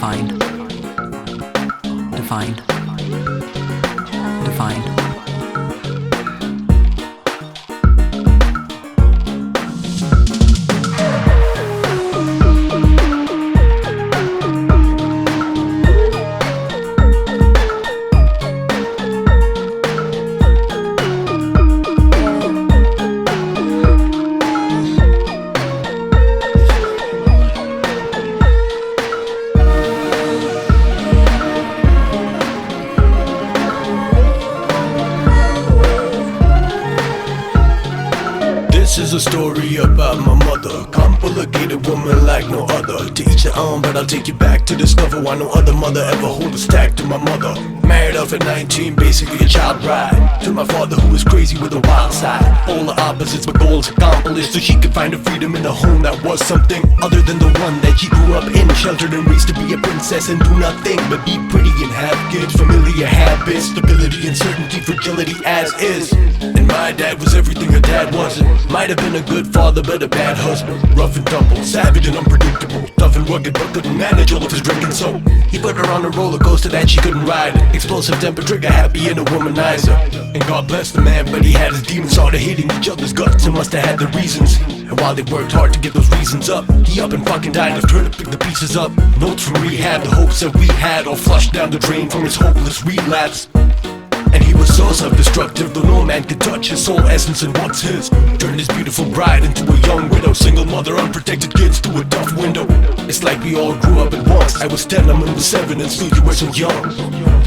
defined, defined, defined. This is a story about my mother, complicated woman like no other. To each their own, but I'll take you back to discover why no other mother ever hold a stack to my mother. Married off at 19, basically a child bride, to my father who was crazy with a wild side. All the opposites but goals accomplished, so she could find her freedom in a home that was something other than the one that she grew up in. Sheltered and raised to be a princess and do nothing but be pretty and have kids. Familiar habits, stability and certainty, fragility as is. And my dad was everything her dad wasn't. Might have been a good father but a bad husband. Rough and tumble, savage and unpredictable, tough and rugged but couldn't manage all of his drinking, so he put her on a roller coaster that she couldn't ride. Explosive temper, trigger happy and a womanizer. And God bless the man, but he had his demons, started hating each other's guts and must have had the reasons. And while they worked hard to get those reasons up, he up and fucking died, left her to pick the pieces up. Notes from rehab, the hopes that we had all flushed down the drain from his hopeless relapse. And he was so self-destructive, though no man could touch his soul essence and what's his. Turned his beautiful bride into a young widow, single mother, unprotected kids through a tough window. It's like we all grew up at once. I was 10, Amin was 7, and still you were so young.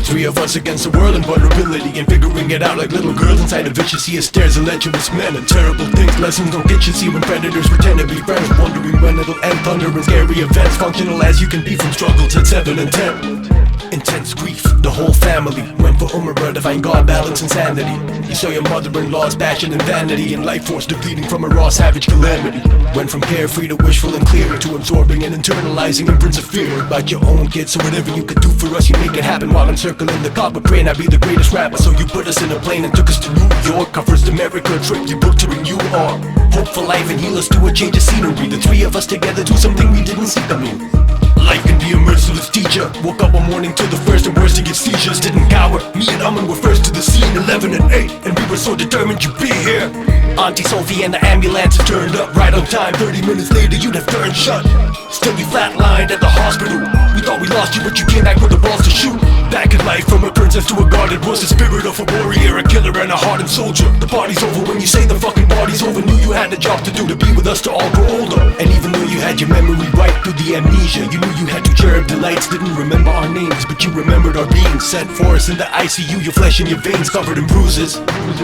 Three of us against the world and vulnerability, and figuring it out like little girls inside a vicious sea of stairs and lecherous men. And terrible things, lessons don't get you see when predators pretend to be friends, wondering when it'll end. Thunder and scary events, functional as you can be from struggles at 7 and 10. Intense grief, the whole family went for Umar to find God, balance and sanity. You saw your mother-in-law's passion and vanity, and life force depleting from a raw savage calamity. Went from carefree to wishful and clear, to absorbing and internalizing imprints of fear about your own kids. So whatever you could do for us, you make it happen. While I'm circling the clock, but praying I'd be the greatest rapper. So you put us in a plane and took us to New York, our first America trip. You booked her and you are hope for life and heal us to a change of scenery. The three of us together do something we didn't see coming. Life can be a merciless teacher. Woke up one morning to the first and worst to get seizures. Didn't cower, me and Amin were first to the scene, 11 and 8, and we were so determined you'd be here. Auntie Sophie and the ambulance had turned up right on time. 30 minutes later you'd have turned shut. Still you flatlined at the hospital. We thought we lost you, but you came back with the balls to shoot. Back in life, from a princess to a god, it was the spirit of a warrior, a killer and a hardened soldier. The party's over when you say the fucking party's over. Knew you had a job to do, to be with us to all grow older. And even though you had your memory wiped through the amnesia, you knew you had to cherub delights. Didn't remember our names, but you remembered our being. Sent for us in the ICU, your flesh and your veins covered in bruises.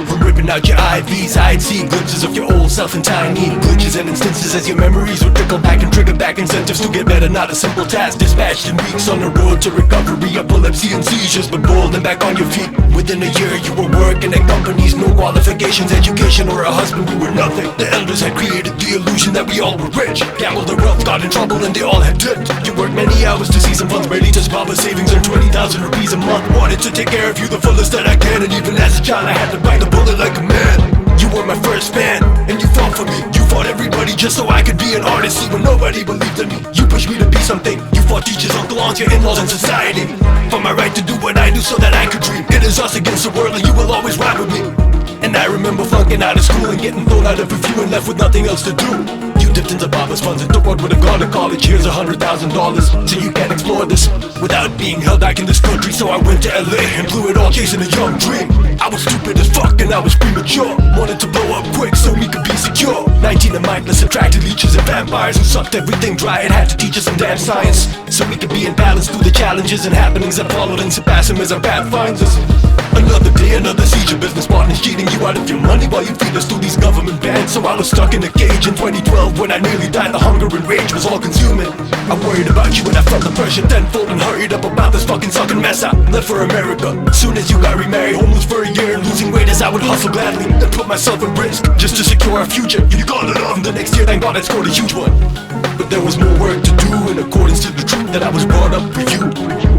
From ripping out your IVs, I'd see glimpses of your old self in tiny glitches and instances as your memories would trickle back and trigger back incentives to get better. Not a simple task, dispatched in weeks on the road to recovery, epilepsy and seizures, but bold and back on your feet. Within a year you were working at companies, no qualifications, education or a husband, we were nothing. The elders had created the illusion that we all were rich. Gambled their wealth, got in trouble and they all had dipped. You worked many hours to see some funds, barely touched Baba's savings, earned 20,000 rupees a month. Wanted to take care of you the fullest that I can, and even as a child I had to bite the bullet like a man. You were my first fan, and you fought for me. You fought everybody just so I could be an artist. See, when nobody believed in me, you pushed me to be something. You fought teachers, uncle, aunts, your in-laws, and society for my right to do what I do so that I could dream. It is us against the world, and you will always ride with me. And I remember flunking out of school and getting thrown out of a few and left with nothing else to do. You dipped into Baba's funds and took what would have gone to college. Here's $100,000 so you can explore this without being held back in this country. So I went to LA and blew it all chasing a young dream. I was stupid as fuck and I was premature. Wanted to blow up quick so we could be secure. 19 and mindless, attracted leeches and vampires who sucked everything dry and had to teach us some damn science so we could be in balance through the challenges and happenings that followed and surpass them as our path finds us. Another day, another seizure, business partners cheating you out of your money while you feed us through these government bans. So I was stuck in a cage in 2012 when I nearly died. The hunger and rage was all consuming. I worried about you and I felt the pressure tenfold and hurried up about this fucking sucking mess. I left for America soon as you got remarried, homeless for a year and losing weight as I would hustle gladly and put myself at risk just to secure our future. You got it on the next year, thank God I scored a huge one. But there was more work to do in accordance to the truth that I was brought up for you.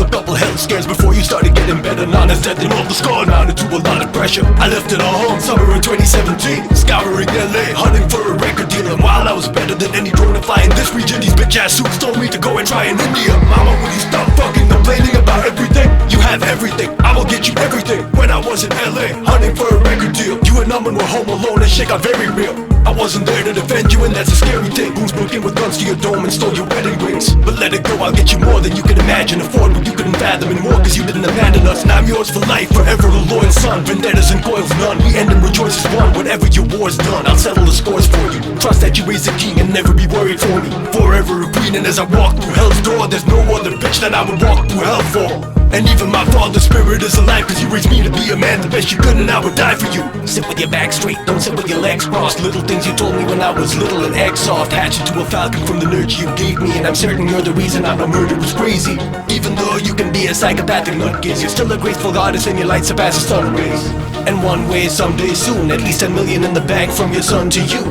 A couple health scares before you started getting better. Not as death and all the scar mounted to a lot of pressure. I left it all home summer in 2017, scouring LA, hunting for a record deal. And while I was better than any drone to fly in this region. These bitch ass suits told me to go and try in India. Mama, will you stop fucking complaining about everything? You have everything, I will get you everything. When I was in LA, hunting for a record deal, you and Amin were home alone and shit got very real. I wasn't there to defend you and that's a scary thing. Who's broke in with guns to your dome and stole your wedding rings? But let it go, I'll get you more than you can imagine. Afford what you couldn't fathom and more cause you didn't abandon us. Now I'm yours for life, forever a loyal son. Vendettas and coils none, we end and rejoice as one. Whenever your war's done, I'll settle the scores for you. Trust that you raise a king and never be worried for me. Forever a queen, and as I walk through hell's door, there's no other bitch that I would walk through hell for. And even my father's spirit is alive, cause you raised me to be a man the best you could, and I would die for you. Sit with your back straight, don't sit with your legs crossed. Little things you told me when I was little and egg soft. Hatched into a falcon from the nurture you gave me, and I'm certain you're the reason I'm a murderous crazy. Even though you can be a psychopathic nutcase, you're still a graceful goddess and your light surpasses sun rays. And one way, someday soon, at least 10 million in the bank from your son to you.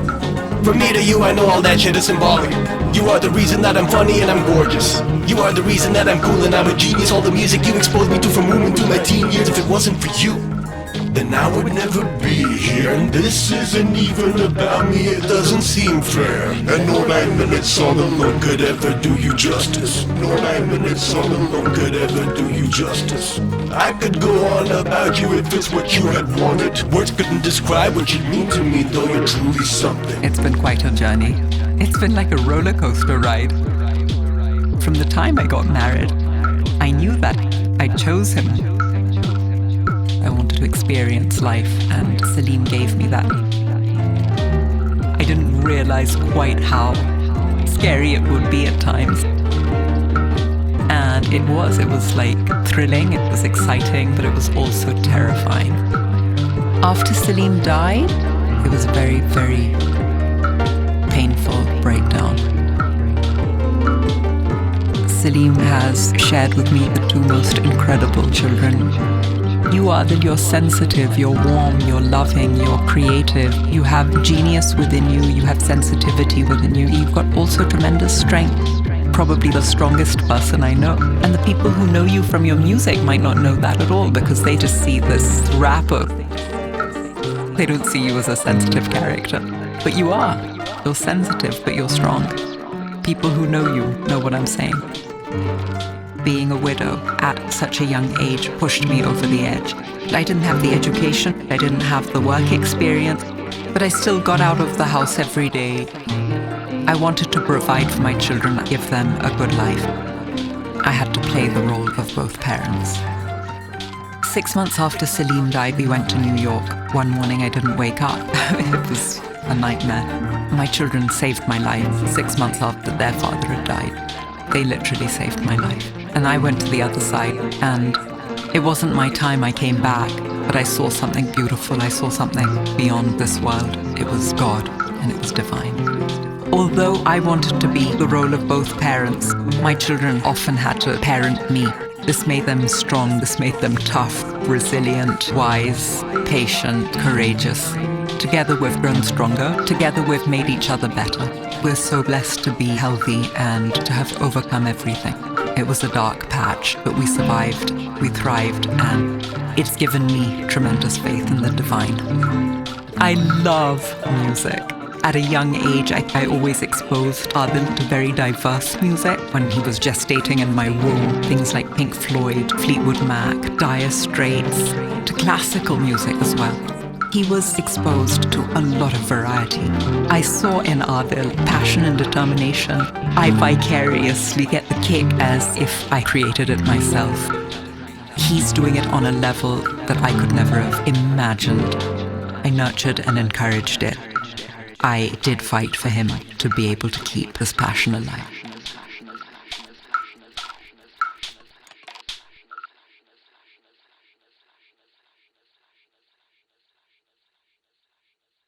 From me to you, I know all that shit is symbolic. You are the reason that I'm funny and I'm gorgeous. You are the reason that I'm cool and I'm a genius. All the music you exposed me to from moving through my teen years. If it wasn't for you, then I would never be here. And this isn't even about me, it doesn't seem fair. And no 9 minutes song alone could ever do you justice. No 9 minutes song alone could ever do you justice. I could go on about you if it's what you had wanted. Words couldn't describe what you mean to me, though you're truly something. It's been quite a journey. It's been like a roller coaster ride. From the time I got married, I knew that I chose him. I wanted to experience life, and Salim gave me that. I didn't realize quite how scary it would be at times. And it was like thrilling, it was exciting, but it was also terrifying. After Salim died, it was a very, very painful breakdown. Salim has shared with me the two most incredible children. You are that you're sensitive, you're warm, you're loving, you're creative. You have genius within you, you have sensitivity within you. You've got also tremendous strength. Probably the strongest person I know. And the people who know you from your music might not know that at all because they just see this rapper. They don't see you as a sensitive character. But you are. You're sensitive, but you're strong. People who know you know what I'm saying. Being a widow at such a young age pushed me over the edge. I didn't have the education, I didn't have the work experience, but I still got out of the house every day. I wanted to provide for my children, give them a good life. I had to play the role of both parents. 6 months after Salim died, we went to New York. One morning I didn't wake up. It was a nightmare. My children saved my life 6 months after their father had died. They literally saved my life. And I went to the other side, and it wasn't my time. I came back, but I saw something beautiful. I saw something beyond this world. It was God, and it was divine. Although I wanted to be the role of both parents, my children often had to parent me. This made them strong, this made them tough, resilient, wise, patient, courageous. Together we've grown stronger, together we've made each other better. We're so blessed to be healthy and to have overcome everything. It was a dark patch, but we survived, we thrived, and it's given me tremendous faith in the divine. I love music. At a young age, I always exposed Adil to very diverse music. When he was gestating in my womb, things like Pink Floyd, Fleetwood Mac, Dire Straits, to classical music as well. He was exposed to a lot of variety. I saw in Adil passion and determination. I vicariously get the kick as if I created it myself. He's doing it on a level that I could never have imagined. I nurtured and encouraged it. I did fight for him to be able to keep his passion alive.